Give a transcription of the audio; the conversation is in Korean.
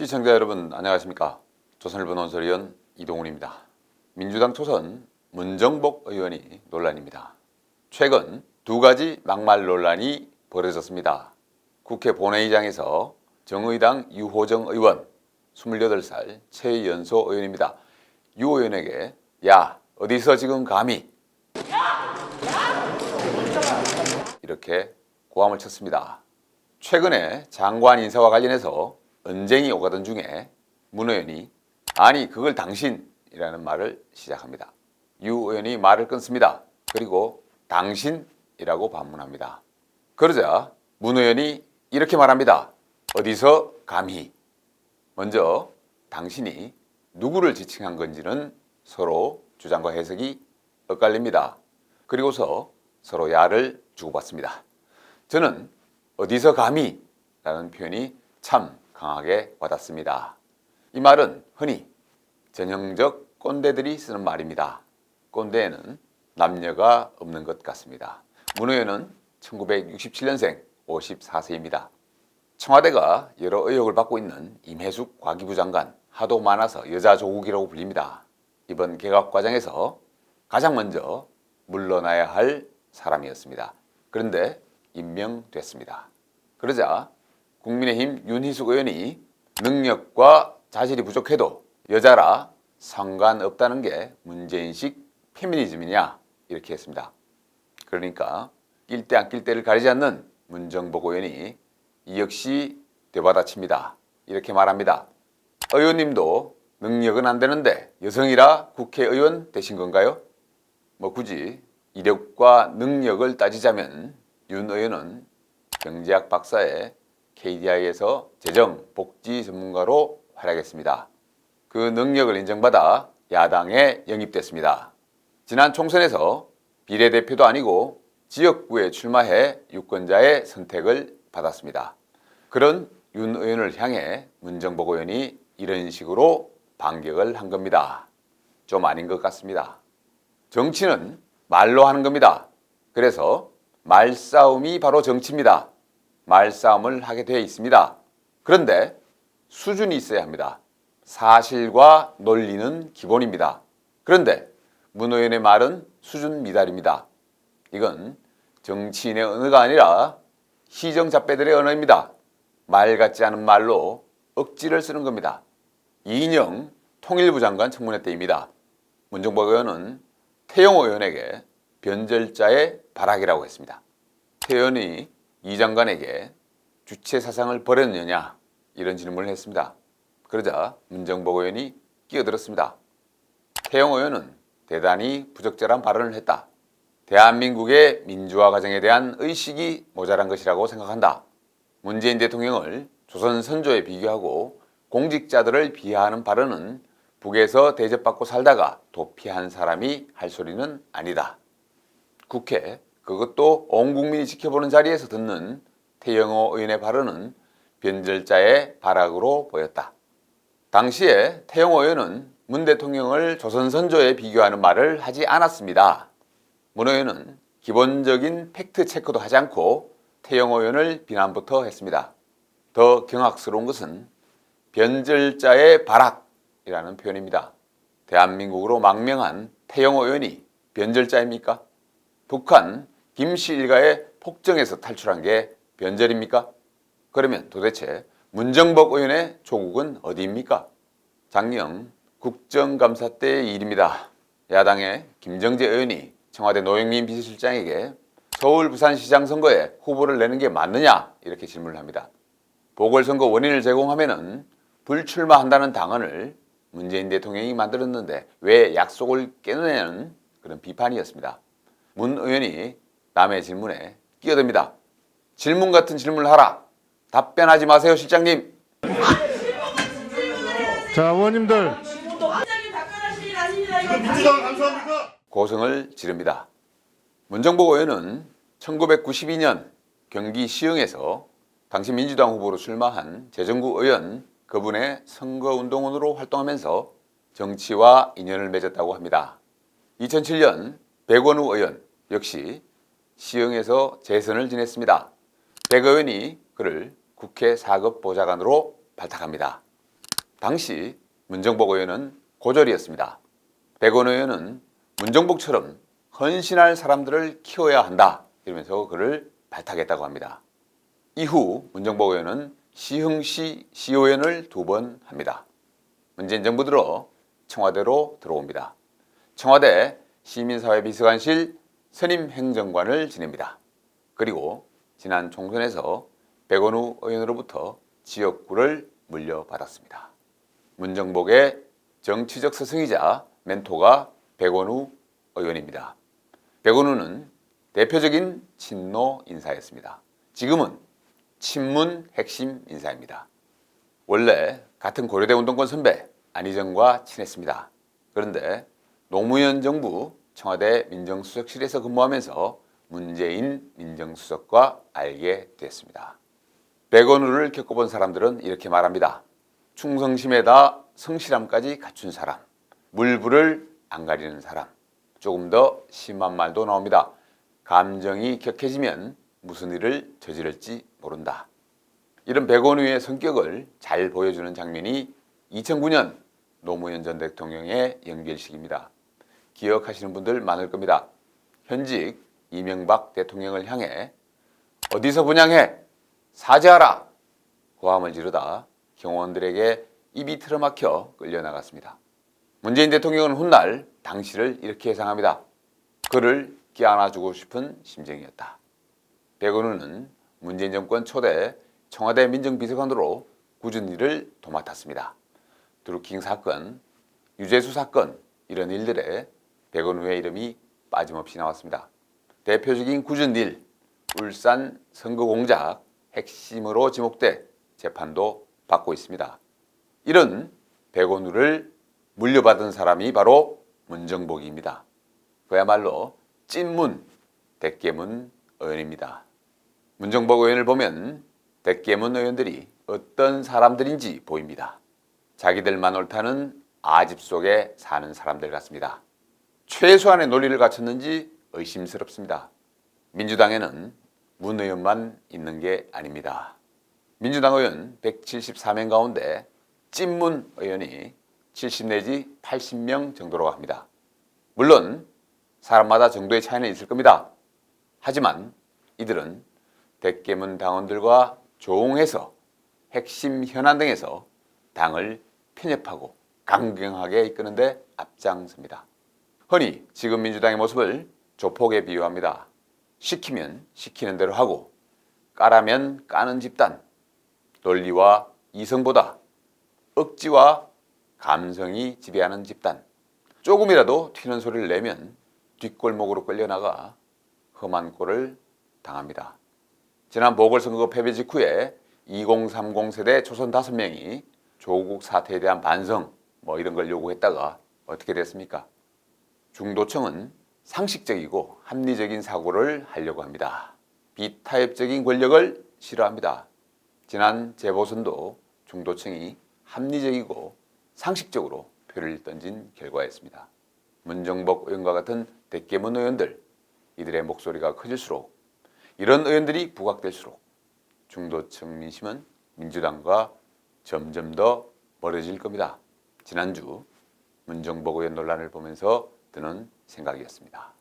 시청자 여러분 안녕하십니까. 조선일보 논설위원 이동훈입니다. 민주당 초선 문정복 의원이 논란입니다. 최근 두 가지 막말 논란이 벌어졌습니다. 국회 본회의장에서 정의당 유호정 의원 28살 최연소 의원입니다. 유 의원에게 야 어디서 지금 감히 이렇게 고함을 쳤습니다. 최근에 장관 인사와 관련해서 언쟁이 오가던 중에 문 의원이 아니 그걸 당신이라는 말을 시작합니다. 유 의원이 말을 끊습니다. 그리고 당신이라고 반문합니다. 그러자 문 의원이 이렇게 말합니다. 어디서 감히. 먼저 당신이 누구를 지칭한 건지는 서로 주장과 해석이 엇갈립니다. 그리고서 서로 야를 주고받습니다. 저는 어디서 감히 라는 표현이 참 강하게 와닿습니다. 이 말은 흔히 전형적 꼰대들이 쓰는 말입니다. 꼰대에는 남녀가 없는 것 같습니다. 문 의원은 1967년생 54세입니다. 청와대가 여러 의혹을 받고 있는 임혜숙 과기부 장관 하도 많아서 여자 조국이라고 불립니다. 이번 개각 과정에서 가장 먼저 물러나야 할 사람이었습니다. 그런데 임명됐습니다. 그러자 국민의힘 윤희숙 의원이 능력과 자질이 부족해도 여자라 상관없다는 게 문재인식 페미니즘이냐 이렇게 했습니다. 그러니까 낄 때 안 낄 때를 가리지 않는 문정복 의원이 이 역시 되받아칩니다. 이렇게 말합니다. 의원님도 능력은 안 되는데 여성이라 국회의원 되신 건가요? 굳이 이력과 능력을 따지자면 윤 의원은 경제학 박사에 KDI에서 재정, 복지 전문가로 활약했습니다. 그 능력을 인정받아 야당에 영입됐습니다. 지난 총선에서 비례대표도 아니고 지역구에 출마해 유권자의 선택을 받았습니다. 그런 윤 의원을 향해 문정복 의원이 이런 식으로 반격을 한 겁니다. 좀 아닌 것 같습니다. 정치는 말로 하는 겁니다. 그래서 말싸움이 바로 정치입니다. 말싸움을 하게 되어 있습니다. 그런데 수준이 있어야 합니다. 사실과 논리는 기본입니다. 그런데 문 의원의 말은 수준 미달입니다. 이건 정치인의 언어가 아니라 시정잡배들의 언어입니다. 말 같지 않은 말로 억지를 쓰는 겁니다. 이인영 통일부 장관 청문회 때입니다. 문정복 의원은 태영호 의원에게 변절자의 발악이라고 했습니다. 태 의원이 이 장관에게 주체 사상을 버렸느냐 이런 질문을 했습니다. 그러자 문정복 의원이 끼어들었습니다. 태영호 의원은 대단히 부적절한 발언을 했다. 대한민국의 민주화 과정에 대한 의식이 모자란 것이라고 생각한다. 문재인 대통령을 조선 선조에 비교하고 공직자들을 비하하는 발언은 북에서 대접받고 살다가 도피한 사람이 할 소리는 아니다. 국회, 그것도 온 국민이 지켜보는 자리에서 듣는 태영호 의원의 발언은 변절자의 발악으로 보였다. 당시에 태영호 의원은 문 대통령을 조선 선조에 비교하는 말을 하지 않았습니다. 문 의원은 기본적인 팩트 체크도 하지 않고 태영호 의원을 비난부터 했습니다. 더 경악스러운 것은 변절자의 발악이라는 표현입니다. 대한민국으로 망명한 태영호 의원이 변절자입니까? 북한 김씨 일가의 폭정에서 탈출한 게 변절입니까? 그러면 도대체 문정복 의원의 조국은 어디입니까? 작년 국정감사 때의 일입니다. 야당의 김정재 의원이 청와대 노영민 비서실장에게 서울 부산시장 선거에 후보를 내는 게 맞느냐 이렇게 질문을 합니다. 보궐선거 원인을 제공하면 불출마한다는 당헌을 문재인 대통령이 만들었는데 왜 약속을 깨느냐는 그런 비판이었습니다. 문 의원이 남의 질문에 끼어듭니다. 질문 같은 질문을 하라. 답변하지 마세요, 실장님. 자, 의원님들. 고성을 지릅니다. 문정복 의원은 1992년 경기 시흥에서 당시 민주당 후보로 출마한 재정구 의원 그분의 선거운동원으로 활동하면서 정치와 인연을 맺었다고 합니다. 2007년 백원우 의원 역시 시흥에서 재선을 지냈습니다. 백 의원이 그를 국회 4급 보좌관으로 발탁합니다. 당시 문정복 의원은 고졸이었습니다. 백원 의원은 문정복처럼 헌신할 사람들을 키워야 한다 이러면서 그를 발탁했다고 합니다. 이후 문정복 의원은 시흥시 시의원을 2번 합니다. 문재인 정부 들어 청와대로 들어옵니다. 청와대 시민사회비서관실 선임행정관을 지냅니다. 그리고 지난 총선에서 백원우 의원으로부터 지역구를 물려받았습니다. 문정복의 정치적 스승이자 멘토가 백원우 의원입니다. 백원우는 대표적인 친노 인사였습니다. 지금은 친문 핵심 인사입니다. 원래 같은 고려대 운동권 선배 안희정과 친했습니다. 그런데 노무현 정부 청와대 민정수석실에서 근무하면서 문재인 민정수석과 알게 됐습니다. 백원우를 겪어본 사람들은 이렇게 말합니다. 충성심에다 성실함까지 갖춘 사람, 물불을 안 가리는 사람, 조금 더 심한 말도 나옵니다. 감정이 격해지면 무슨 일을 저지를지 모른다. 이런 백원우의 성격을 잘 보여주는 장면이 2009년 노무현 전 대통령의 연결식입니다. 기억하시는 분들 많을 겁니다. 현직 이명박 대통령을 향해 어디서 분양해? 사죄하라! 고함을 지르다 경호원들에게 입이 틀어막혀 끌려나갔습니다. 문재인 대통령은 훗날 당시를 이렇게 예상합니다. 그를 껴안아주고 싶은 심정이었다. 백원우는 문재인 정권 초대 청와대 민정비서관으로 굳은 일을 도맡았습니다. 드루킹 사건, 유재수 사건 이런 일들에 백원우의 이름이 빠짐없이 나왔습니다. 대표적인 굳은 일, 울산 선거공작 핵심으로 지목돼 재판도 받고 있습니다. 이런 백원우를 물려받은 사람이 바로 문정복입니다. 그야말로 찐문, 대깨문 의원입니다. 문정복 의원을 보면 대깨문 의원들이 어떤 사람들인지 보입니다. 자기들만 옳다는 아집 속에 사는 사람들 같습니다. 최소한의 논리를 갖췄는지 의심스럽습니다. 민주당에는 문 의원만 있는 게 아닙니다. 민주당 의원 174명 가운데 찐문 의원이 70 내지 80명 정도라고 합니다. 물론 사람마다 정도의 차이는 있을 겁니다. 하지만 이들은 대깨문 당원들과 조응해서 핵심 현안 등에서 당을 편협하고 강경하게 이끄는 데 앞장섭니다. 흔히 지금 민주당의 모습을 조폭에 비유합니다. 시키면 시키는 대로 하고 까라면 까는 집단, 논리와 이성보다 억지와 감성이 지배하는 집단, 조금이라도 튀는 소리를 내면 뒷골목으로 끌려나가 험한 꼴을 당합니다. 지난 보궐선거 패배 직후에 2030 세대 초선 5명이 조국 사태에 대한 반성 이런 걸 요구했다가 어떻게 됐습니까? 중도층은 상식적이고 합리적인 사고를 하려고 합니다. 비타협적인 권력을 싫어합니다. 지난 재보선도 중도층이 합리적이고 상식적으로 표를 던진 결과였습니다. 문정복 의원과 같은 대깨문 의원들, 이들의 목소리가 커질수록, 이런 의원들이 부각될수록 중도층 민심은 민주당과 점점 더 멀어질 겁니다. 지난주 문정복 의원 논란을 보면서 드는 생각이었습니다.